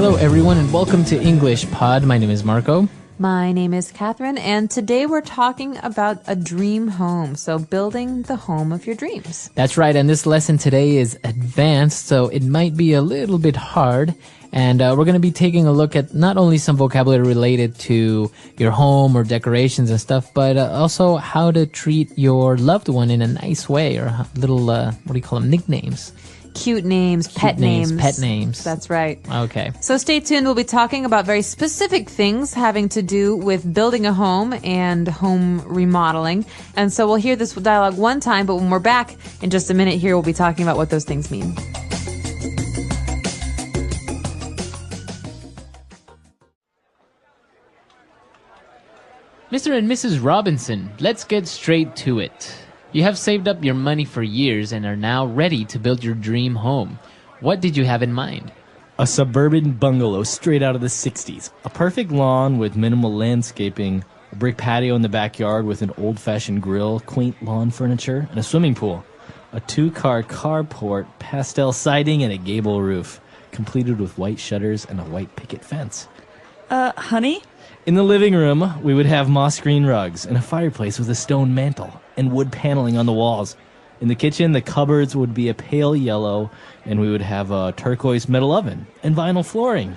Hello everyone and welcome to English Pod. My name is Marco. My name is Catherine, and today we're talking about a dream home. So building the home of your dreams. That's right, and this lesson today is advanced, so it might be a little bit hard. And we're going to be taking a look at not only some vocabulary related to your home or decorations and stuff, but also how to treat your loved one in a nice way, or little, what do you call them, nicknames? Cute names, pet names. Pet names. That's right. Okay. So stay tuned. We'll be talking about very specific things having to do with building a home and home remodeling. And so we'll hear this dialogue one time, but when we're back in just a minute here, we'll be talking about what those things mean. Mr. and Mrs. Robinson, let's get straight to it. You have saved up your money for years and are now ready to build your dream home. What did you have in mind? A suburban bungalow straight out of the 60s. A perfect lawn with minimal landscaping, a brick patio in the backyard with an old-fashioned grill, quaint lawn furniture, and a swimming pool. A two-car carport, pastel siding, and a gable roof, completed with white shutters and a white picket fence. Honey? In the living room, we would have moss green rugs and a fireplace with a stone mantel and wood paneling on the walls. In the kitchen, the cupboards would be a pale yellow, and we would have a turquoise metal oven and vinyl flooring.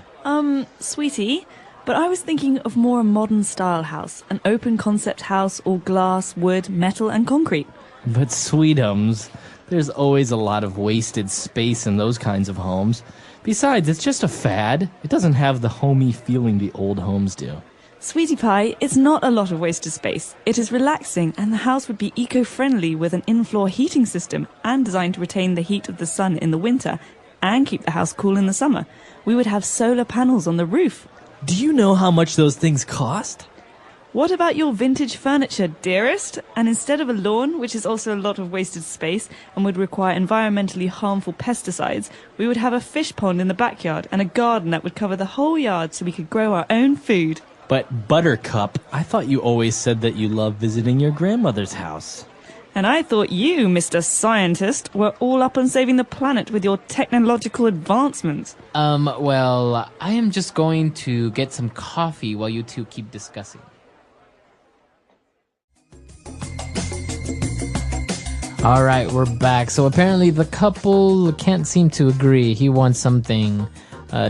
Sweetie, but I was thinking of more a modern style house, an open concept house, all glass, wood, metal, and concrete. But sweetums, there's always a lot of wasted space in those kinds of homes. Besides, it's just a fad. It doesn't have the homey feeling the old homes do. Sweetie pie, it's not a lot of wasted space. It is relaxing, and the house would be eco-friendly with an in-floor heating system and designed to retain the heat of the sun in the winter and keep the house cool in the summer. We would have solar panels on the roof. Do you know how much those things cost? What about your vintage furniture, dearest? And instead of a lawn, which is also a lot of wasted space and would require environmentally harmful pesticides, we would have a fish pond in the backyard and a garden that would cover the whole yard so we could grow our own food. But Buttercup, I thought you always said that you love visiting your grandmother's house. And I thought you, Mr. Scientist, were all up on saving the planet with your technological advancements. Well, I am just going to get some coffee while you two keep discussing. All right, we're back. So apparently the couple can't seem to agree. He wants something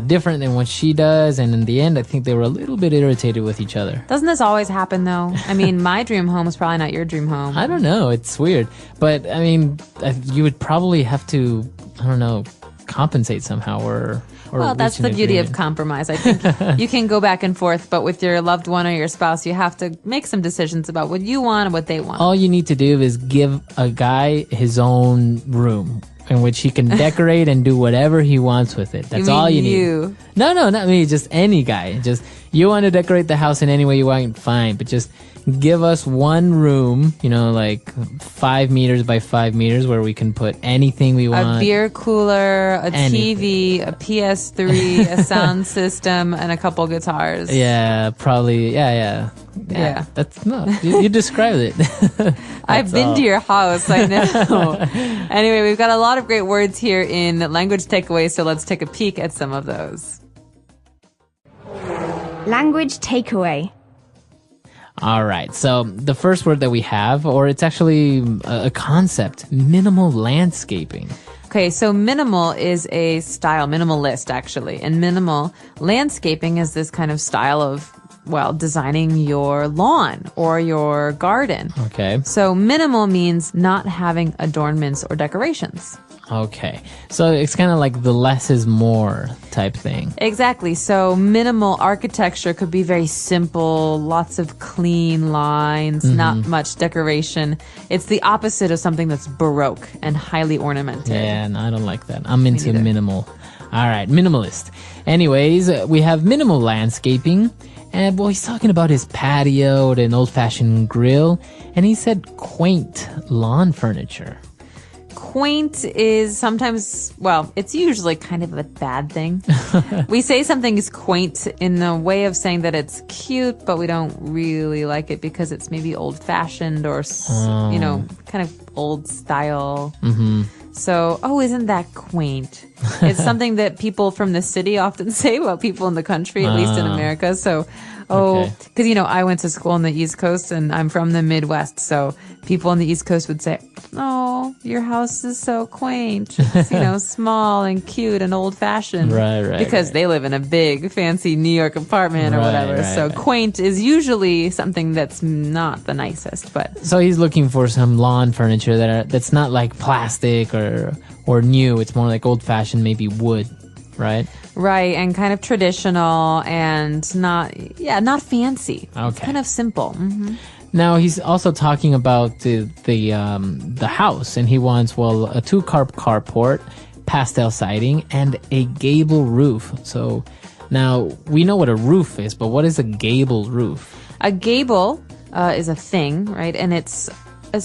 different than what she does, and in the end I think they were a little bit irritated with each other. Doesn't this always happen though? I mean, my dream home is probably not your dream home. I don't know, it's weird, but I mean, you would probably have to, I don't know, compensate somehow or well, that's the beauty of compromise. I think you can go back and forth, but with your loved one or your spouse, you have to make some decisions about what you want and what they want. All you need to do is give a guy his own room in which he can decorate and do whatever he wants with it. That's all you need. No, not me, just any guy. Just, you want to decorate the house in any way you want, fine, but just give us one room, like 5 meters by 5 meters, where we can put anything we want. A beer cooler, a TV, a PS3, a sound system, and a couple guitars. Yeah, probably. Yeah. That's no. You described it. I've been to your house. I know. Anyway, we've got a lot of great words here in language takeaways, so let's take a peek at some of those. Language takeaway. All right, so the first word that we have, or it's actually a concept, minimal landscaping. Okay, so minimal is a style, minimalist actually, and minimal landscaping is this kind of style of, well, designing your lawn or your garden. Okay. So minimal means not having adornments or decorations. Okay, so it's kind of like the less is more type thing. Exactly. So minimal architecture could be very simple, lots of clean lines, not much decoration. It's the opposite of something that's baroque and highly ornamented. Yeah, no, I don't like that. I'm into minimal. All right, minimalist. Anyways, we have minimal landscaping. And well, he's talking about his patio, an old-fashioned grill, and he said quaint lawn furniture. Quaint is sometimes, well, it's usually kind of a bad thing. We say something is quaint in the way of saying that it's cute, but we don't really like it because it's maybe old-fashioned or, kind of old style. Mm-hmm. So, isn't that quaint? It's something that people from the city often say about people in the country, at least in America. So, because, I went to school on the East Coast and I'm from the Midwest. So people on the East Coast would say, "Oh, your house is so quaint. It's, small and cute and old fashioned." Right. Because they live in a big, fancy New York apartment or whatever. So quaint is usually something that's not the nicest, but. So he's looking for some lawn furniture that's not like plastic or new. It's more like old fashioned, maybe wood, right? Right, and kind of traditional and not fancy. Okay. It's kind of simple. Mm-hmm. Now he's also talking about the house, and he wants a 2-car carport, pastel siding, and a gable roof. So now we know what a roof is, but what is a gable roof? A gable is a thing, right? And it's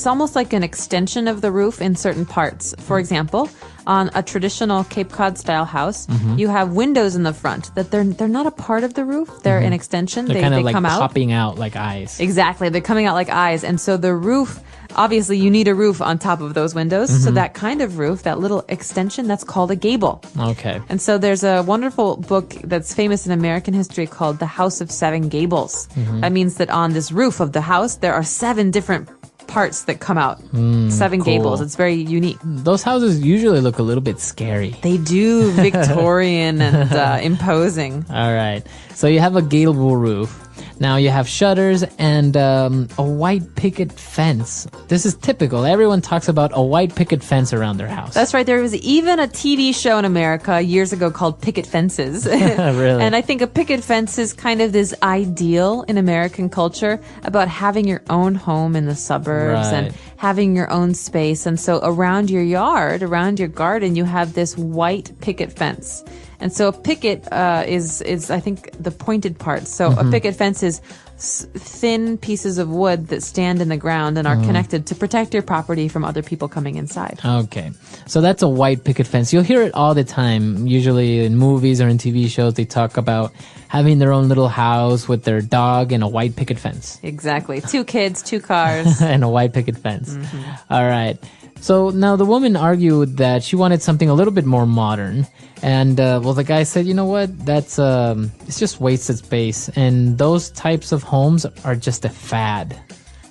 almost like an extension of the roof in certain parts. For example, on a traditional Cape Cod style house, you have windows in the front that they're not a part of the roof. They're an extension. They're kind of like come out. popping out like eyes. Exactly. They're coming out like eyes. And so the roof, obviously you need a roof on top of those windows. So that kind of roof, that little extension, that's called a gable. Okay. And so there's a wonderful book that's famous in American history called The House of Seven Gables. That means that on this roof of the house, there are 7 different parts that come out. 7 gables. It's very unique. Those houses usually look a little bit scary. They do. Victorian and imposing. All right. So you have a gable roof. Now you have shutters and a white picket fence. This is typical. Everyone talks about a white picket fence around their house. That's right. There was even a TV show in America years ago called Picket Fences. Really? And I think a picket fence is kind of this ideal in American culture about having your own home in the suburbs and having your own space. And so around your yard, around your garden, you have this white picket fence. And so a picket is I think the pointed part. So a picket fence is thin pieces of wood that stand in the ground and are connected to protect your property from other people coming inside. Okay. So that's a white picket fence. You'll hear it all the time. Usually in movies or in TV shows, they talk about having their own little house with their dog and a white picket fence. Exactly. 2 kids, 2 cars. And a white picket fence. All right. So now the woman argued that she wanted something a little bit more modern. And, the guy said, you know what, that's, it's just wasted space. And those types of homes are just a fad.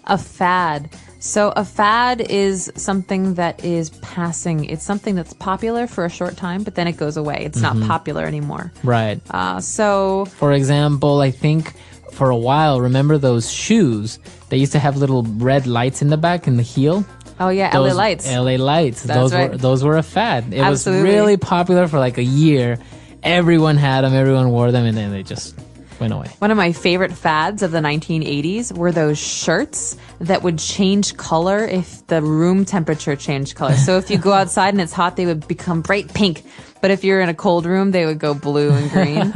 A fad. So a fad is something that is passing. It's something that's popular for a short time, but then it goes away. It's not popular anymore. Right. So, for example, I think for a while, remember those shoes? They used to have little red lights in the back in the heel. Oh yeah, LA Lights. LA Lights. That's right. Those were a fad. It Absolutely. was really popular for like a year. Everyone had them, everyone wore them, and then they just went away. One of my favorite fads of the 1980s were those shirts that would change color if the room temperature changed color. So if you go outside and it's hot, they would become bright pink. But if you're in a cold room, they would go blue and green.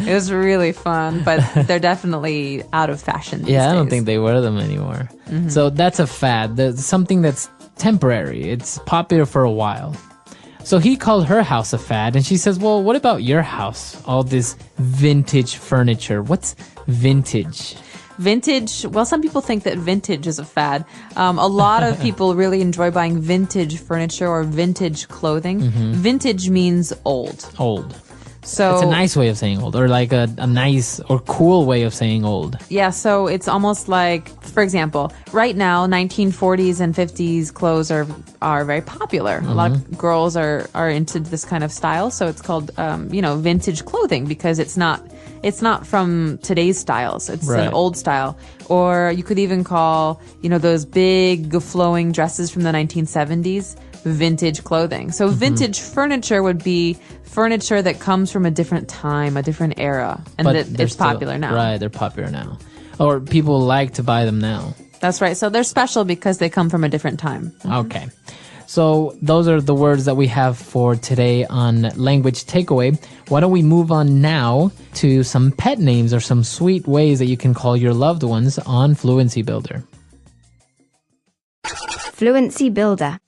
It was really fun, but they're definitely out of fashion these days. I don't think they wear them anymore. So that's a fad. That's something that's temporary. It's popular for a while. So he called her house a fad, and she says, well, what about your house? All this vintage furniture. What's vintage? Vintage, well, some people think that vintage is a fad. A lot of people really enjoy buying vintage furniture or vintage clothing. Vintage means old. Old. So it's a nice way of saying old, or like a nice or cool way of saying old. Yeah, so it's almost like, for example, right now, 1940s and 50s clothes are very popular. A lot of girls are into this kind of style, so it's called, vintage clothing because it's not from today's styles. It's an old style. Or you could even call, those big flowing dresses from the 1970s vintage clothing. So vintage furniture would be furniture that comes from a different time, a different era, and it's popular now. Right, they're popular now. Or people like to buy them now. That's right. So they're special because they come from a different time. Okay. So those are the words that we have for today on Language Takeaway. Why don't we move on now to some pet names or some sweet ways that you can call your loved ones on Fluency Builder. Fluency Builder.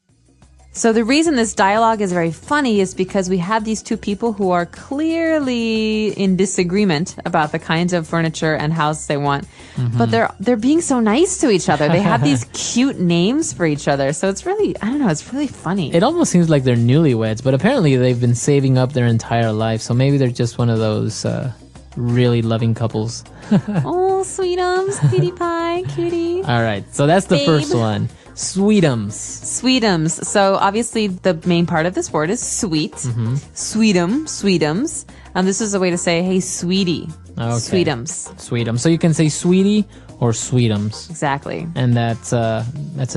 So the reason this dialogue is very funny is because we have these two people who are clearly in disagreement about the kinds of furniture and house they want, but they're being so nice to each other. They have these cute names for each other. So it's really, I don't know, it's really funny. It almost seems like they're newlyweds, but apparently they've been saving up their entire life. So maybe they're just one of those really loving couples. Oh, sweetums, cutie pie, cutie. All right, so that's the first one. Sweetums. Sweetums. So obviously the main part of this word is sweet. Sweetums. This is a way to say, hey, sweetie. Okay. Sweetums. So you can say sweetie or sweetums. Exactly. And that's a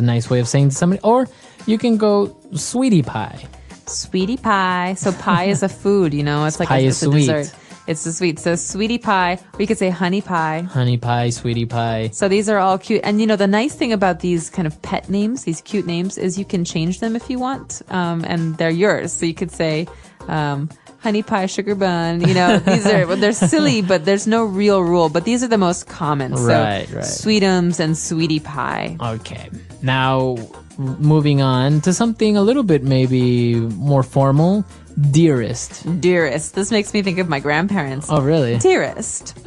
nice way of saying to somebody. Or you can go sweetie pie. Sweetie pie. So pie is a food, it's like it's a dessert. It's the sweet. So sweetie pie. Or you could say honey pie. Honey pie, sweetie pie. So these are all cute. And the nice thing about these kind of pet names, these cute names, is you can change them if you want. And they're yours. So you could say, honey pie, sugar bun. They're silly, but there's no real rule. But these are the most common. Right. Sweetums and sweetie pie. Okay. Now, moving on to something a little bit maybe more formal. Dearest. This makes me think of my grandparents. Oh, really? Dearest.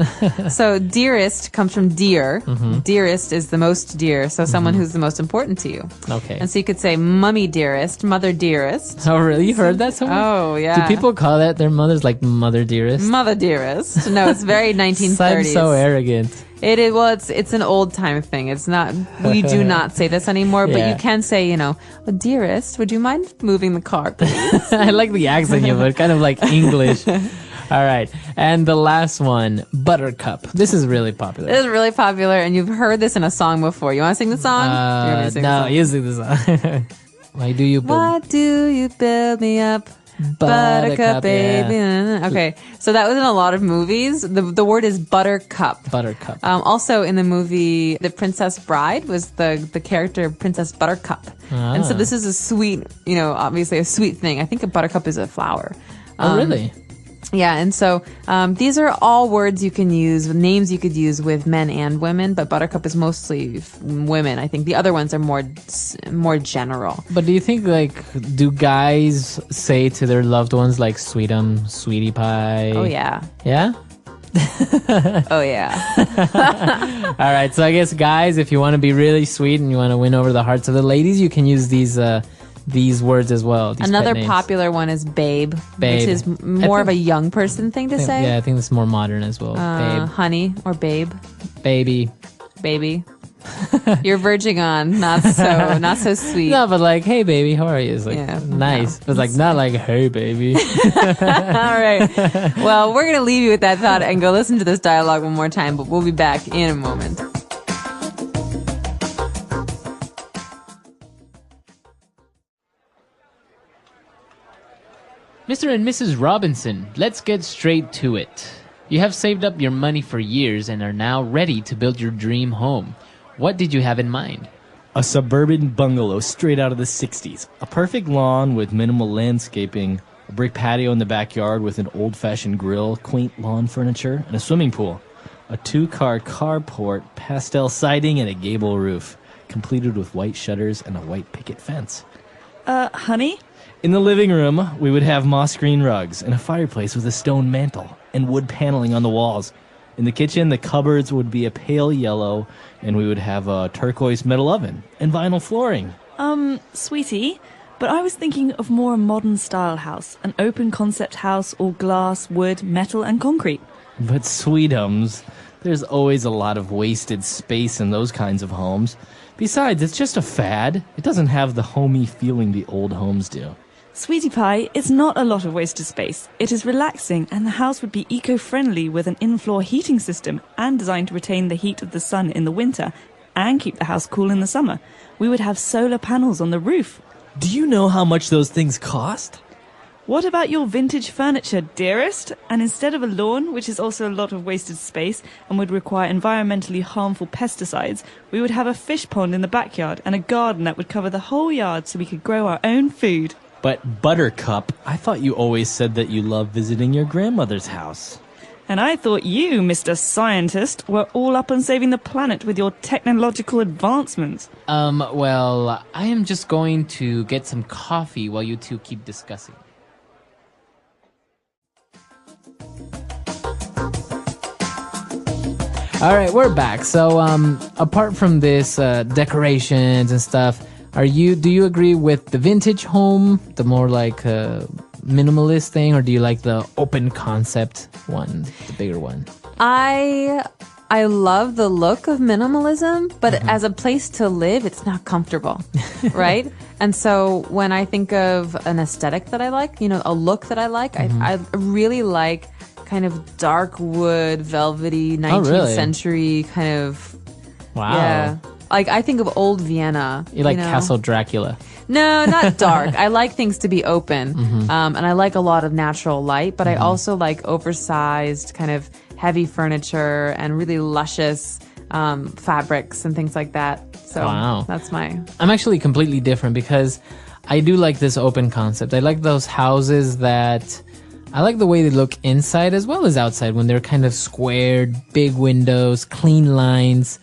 So dearest comes from dear. Dearest is the most dear. So someone who's the most important to you. Okay. And so you could say mummy dearest, mother dearest. Oh, really? You heard that somewhere? Oh, yeah. Do people call that their mothers like mother dearest? Mother dearest. No, it's very 1930s. I'm so arrogant. It is. Well, it's an old time thing. It's not. We do not say this anymore. But you can say, well, dearest, would you mind moving the car, please? I like the accent you put, kind of like English. All right, and the last one, buttercup. This is really popular. This is really popular, and you've heard this in a song before. You want to sing the song? You sing the song. Why do you build me up? Buttercup, baby. Yeah. Okay, so that was in a lot of movies. The word is buttercup. Also in the movie The Princess Bride was the character Princess Buttercup. And so this is a sweet, obviously a sweet thing. I think a buttercup is a flower. Oh, really? Yeah, and so these are all words you can use, names you could use with men and women, but buttercup is mostly women. I think the other ones are more general. But do you think, do guys say to their loved ones, like, sweetie pie? Oh, yeah. Yeah? Oh, yeah. All right, so I guess, guys, if you want to be really sweet and you want to win over the hearts of the ladies, you can use these words as well. Another popular one is babe, which is more of a young person thing to say. Yeah, I think it's more modern as well. Babe. Honey or babe. Baby. You're verging on not so sweet. No, but hey baby, how are you? It's nice. No. But not like, hey baby. All right. Well, we're gonna leave you with that thought and go listen to this dialogue one more time, but we'll be back in a moment. Mr. and Mrs. Robinson, let's get straight to it. You have saved up your money for years and are now ready to build your dream home. What did you have in mind? A suburban bungalow straight out of the 60s. A perfect lawn with minimal landscaping, a brick patio in the backyard with an old-fashioned grill, quaint lawn furniture, and a swimming pool. A 2-car carport, pastel siding, and a gable roof, completed with white shutters and a white picket fence. Honey? In the living room, we would have moss green rugs and a fireplace with a stone mantel and wood paneling on the walls. In the kitchen, the cupboards would be a pale yellow, and we would have a turquoise metal oven and vinyl flooring. Sweetie, but I was thinking of more a modern style house, an open concept house, all glass, wood, metal, and concrete. But sweetums, there's always a lot of wasted space in those kinds of homes. Besides, it's just a fad. It doesn't have the homey feeling the old homes do. Sweetie pie, it's not a lot of wasted space. It is relaxing, and the house would be eco-friendly with an in-floor heating system and designed to retain the heat of the sun in the winter and keep the house cool in the summer. We would have solar panels on the roof. Do you know how much those things cost? What about your vintage furniture, dearest? And instead of a lawn, which is also a lot of wasted space and would require environmentally harmful pesticides, we would have a fish pond in the backyard and a garden that would cover the whole yard so we could grow our own food. But Buttercup, I thought you always said that you love visiting your grandmother's house. And I thought you, Mr. Scientist, were all up on saving the planet with your technological advancements. Well, I am just going to get some coffee while you two keep discussing. All right, we're back. So, apart from this, decorations and stuff, do you agree with the vintage home, the more like minimalist thing, or do you like the open concept one, the bigger one? I love the look of minimalism, but as a place to live, it's not comfortable, right? And so when I think of an aesthetic that I like, a look that I like, I really like kind of dark wood, velvety, 19th century kind of. Wow. Yeah. Like I think of old Vienna. You like Castle Dracula? No, not dark. I like things to be open. And I like a lot of natural light, but I also like oversized kind of heavy furniture and really luscious fabrics and things like that. So that's I'm actually completely different because I do like this open concept. I like those houses that I like the way they look inside as well as outside when they're kind of squared, big windows, clean lines.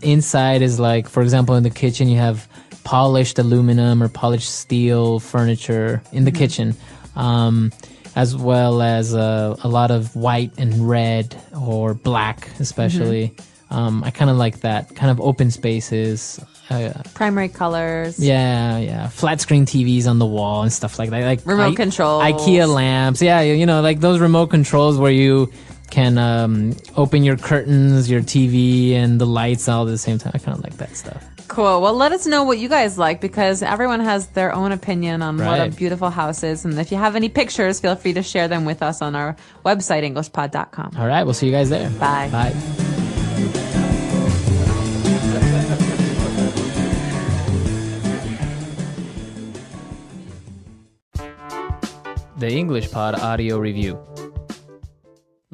Inside is like, for example, in the kitchen, you have polished aluminum or polished steel furniture in the kitchen, as well as a lot of white and red or black, especially. I kind of like that kind of open spaces. Primary colors. Yeah. Flat screen TVs on the wall and stuff like that. Like remote controls. IKEA lamps. Yeah, like those remote controls where you can open your curtains, your TV, and the lights all at the same time. I kind of like that stuff. Cool. Well, let us know what you guys like because everyone has their own opinion on what a beautiful house is. And if you have any pictures, feel free to share them with us on our website, EnglishPod.com. All right. We'll see you guys there. Bye. Bye. The English Pod audio review.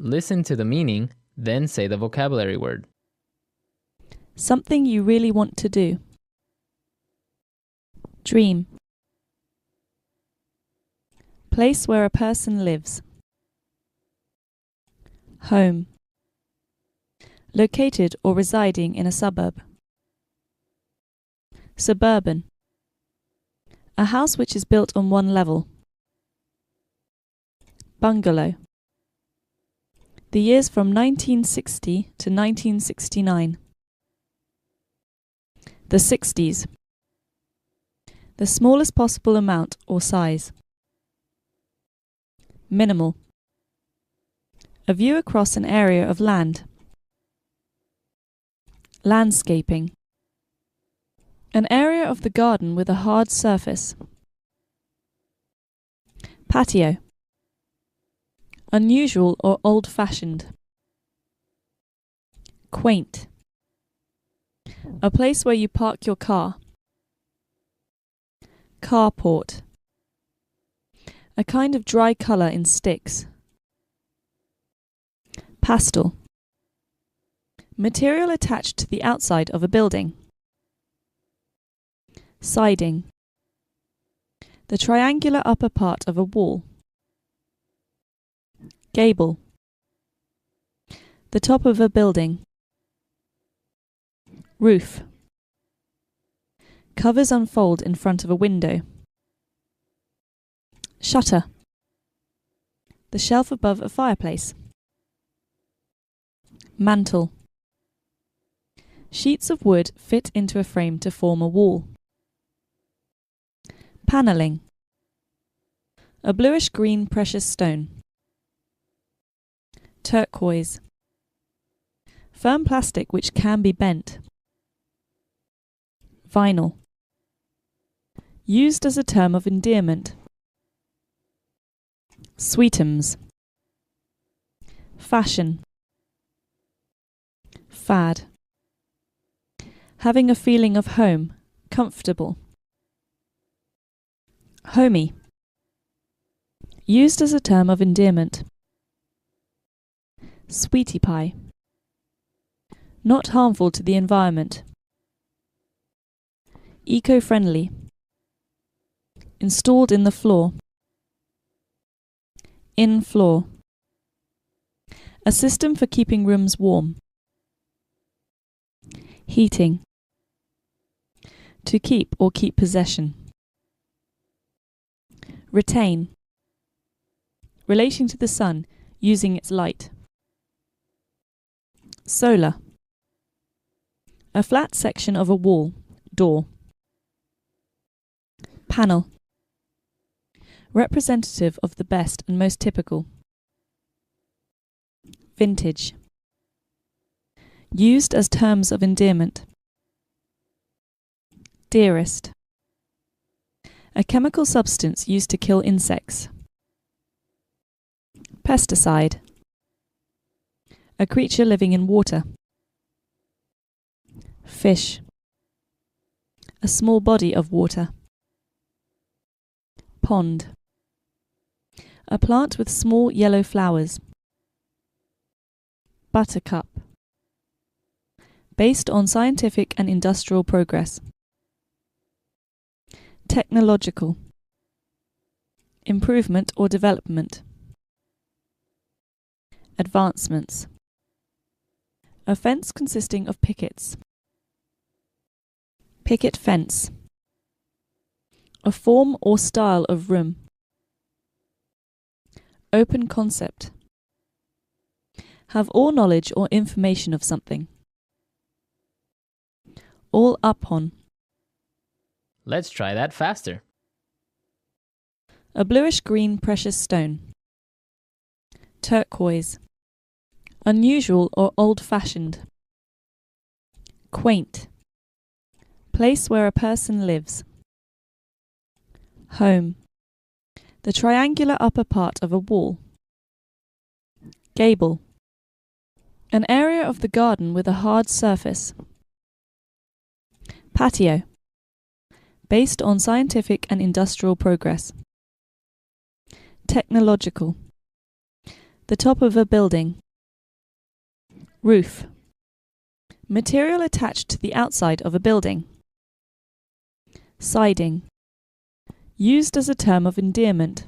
Listen to the meaning, then say the vocabulary word. Something you really want to do. Dream. Place where a person lives. Home. Located or residing in a suburb. Suburban. A house which is built on one level. Bungalow. The years from 1960 to 1969. The 60s. The smallest possible amount or size. Minimal. A view across an area of land. Landscaping. An area of the garden with a hard surface. Patio. Unusual or old-fashioned. Quaint. A place where you park your car. Carport. A kind of dry colour in sticks. Pastel. Material attached to the outside of a building. Siding. The triangular upper part of a wall. Gable. The top of a building. Roof. Covers unfold in front of a window. Shutter. The shelf above a fireplace. Mantel. Sheets of wood fit into a frame to form a wall. Panelling. A bluish-green precious stone. Turquoise. Firm plastic which can be bent. Vinyl. Used as a term of endearment. Sweetums. Fashion. Fad. Having a feeling of home, comfortable. Homey. Used as a term of endearment. Sweetie pie. Not harmful to the environment. Eco-friendly. Installed in the floor. In floor. A system for keeping rooms warm. Heating. To keep or keep possession. Retain. Relating to the sun, using its light. Solar. A flat section of a wall, door. Panel. Representative of the best and most typical. Vintage. Used as terms of endearment. Dearest. A chemical substance used to kill insects. Pesticide. A creature living in water. Fish. A small body of water. Pond. A plant with small yellow flowers. Buttercup. Based on scientific and industrial progress. Technological. Improvement or development. Advancements. A fence consisting of pickets. Picket fence. A form or style of room. Open concept. Have all knowledge or information of something. All upon. Let's try that faster. A bluish-green precious stone. Turquoise. Unusual or old-fashioned. Quaint. Place where a person lives. Home. The triangular upper part of a wall. Gable. An area of the garden with a hard surface. Patio. Based on scientific and industrial progress. Technological. The top of a building. Roof. Material attached to the outside of a building. Siding. Used as a term of endearment.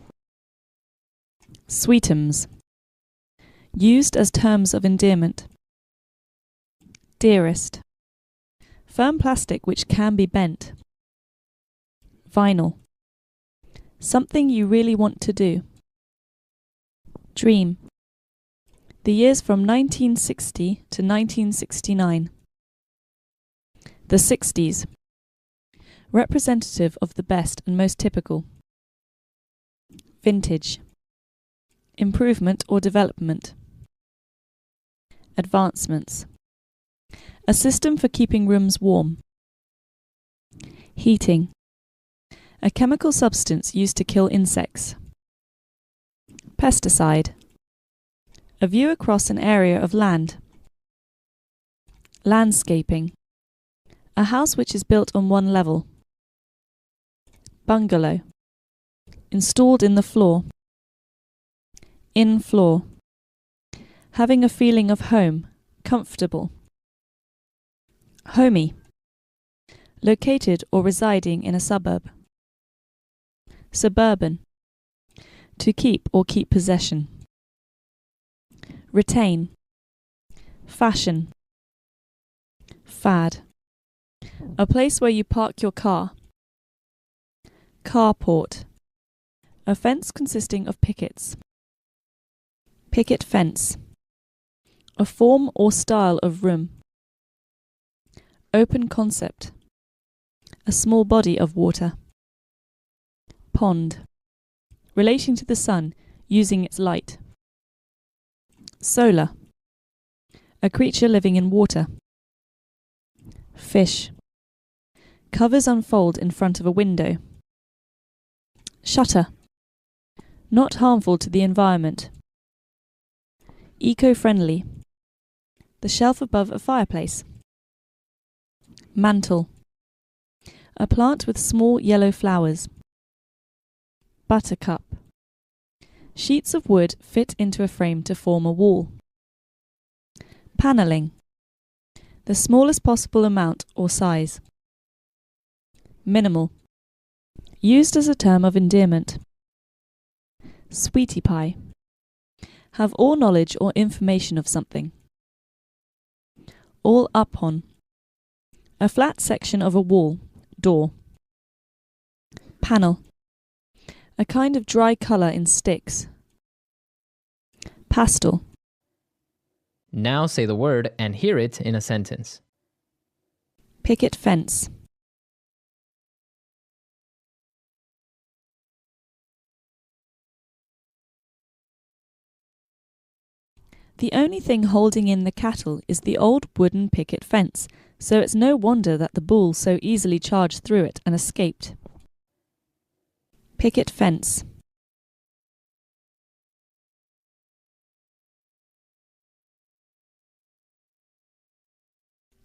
Sweetums. Used as terms of endearment. Dearest. Firm plastic which can be bent. Vinyl. Something you really want to do. Dream. The years from 1960 to 1969. The 60s. Representative of the best and most typical. Vintage. Improvement or development. Advancements. A system for keeping rooms warm. Heating. A chemical substance used to kill insects. Pesticide. A view across an area of land. Landscaping. A house which is built on one level. Bungalow. Installed in the floor. In floor. Having a feeling of home, comfortable. Homey. Located or residing in a suburb. Suburban. To keep or keep possession. Retain. Fashion. Fad. A place where you park your car. Carport. A fence consisting of pickets. Picket fence. A form or style of room. Open concept. A small body of water. Pond. Relating to the sun, using its light. Solar. A creature living in water. Fish. Covers unfold in front of a window. Shutter. Not harmful to the environment. Eco-friendly. The shelf above a fireplace. Mantle. A plant with small yellow flowers. Buttercup. Sheets of wood fit into a frame to form a wall. Panelling. The smallest possible amount or size. Minimal. Used as a term of endearment. Sweetie pie. Have all knowledge or information of something. All up on. A flat section of a wall, door. Panel. A kind of dry colour in sticks. Pastel. Now say the word and hear it in a sentence. Picket fence. The only thing holding in the cattle is the old wooden picket fence, so it's no wonder that the bull so easily charged through it and escaped. Picket fence.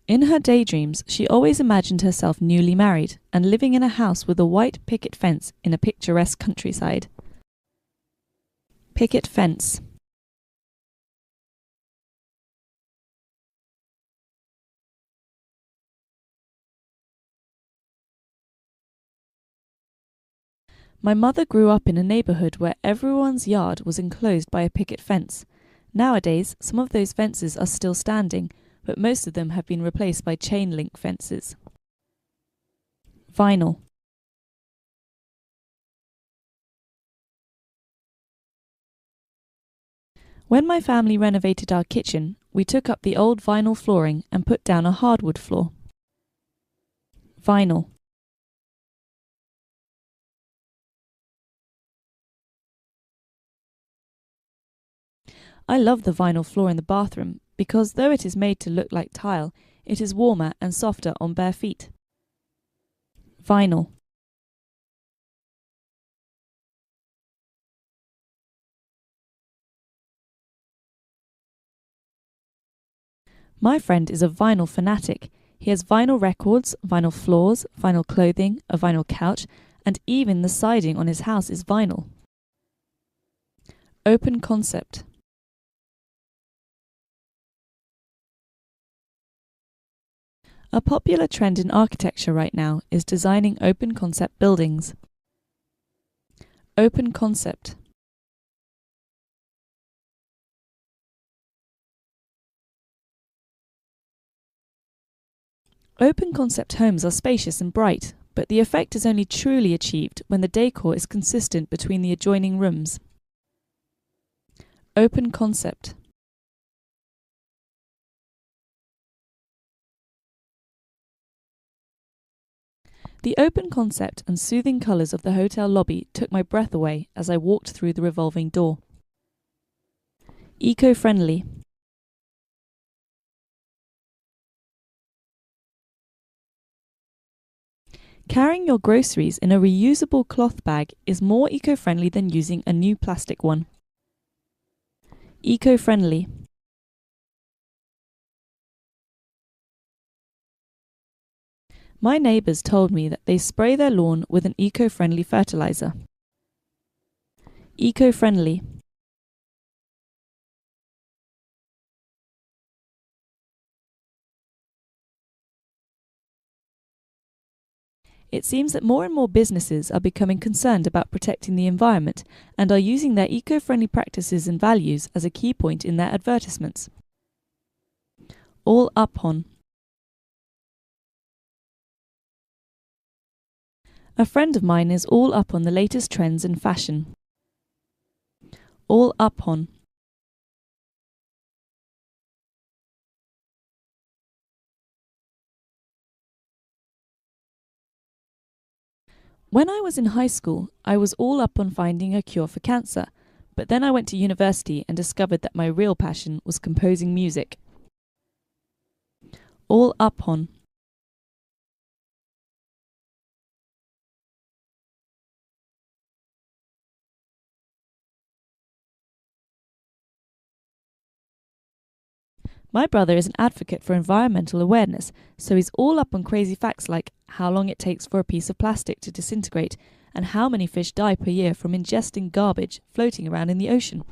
In her daydreams, she always imagined herself newly married and living in a house with a white picket fence in a picturesque countryside. Picket fence. My mother grew up in a neighbourhood where everyone's yard was enclosed by a picket fence. Nowadays, some of those fences are still standing, but most of them have been replaced by chain-link fences. Vinyl. When my family renovated our kitchen, we took up the old vinyl flooring and put down a hardwood floor. Vinyl. I love the vinyl floor in the bathroom because though it is made to look like tile, it is warmer and softer on bare feet. Vinyl. My friend is a vinyl fanatic. He has vinyl records, vinyl floors, vinyl clothing, a vinyl couch, and even the siding on his house is vinyl. Open concept. A popular trend in architecture right now is designing open concept buildings. Open concept. Open concept homes are spacious and bright, but the effect is only truly achieved when the decor is consistent between the adjoining rooms. Open concept. The open concept and soothing colours of the hotel lobby took my breath away as I walked through the revolving door. Eco-friendly. Carrying your groceries in a reusable cloth bag is more eco-friendly than using a new plastic one. Eco-friendly. My neighbours told me that they spray their lawn with an eco-friendly fertilizer. Eco-friendly. It seems that more and more businesses are becoming concerned about protecting the environment and are using their eco-friendly practices and values as a key point in their advertisements. All up on. A friend of mine is all up on the latest trends in fashion. All up on. When I was in high school, I was all up on finding a cure for cancer, but then I went to university and discovered that my real passion was composing music. All up on. My brother is an advocate for environmental awareness, so he's all up on crazy facts like how long it takes for a piece of plastic to disintegrate and how many fish die per year from ingesting garbage floating around in the ocean.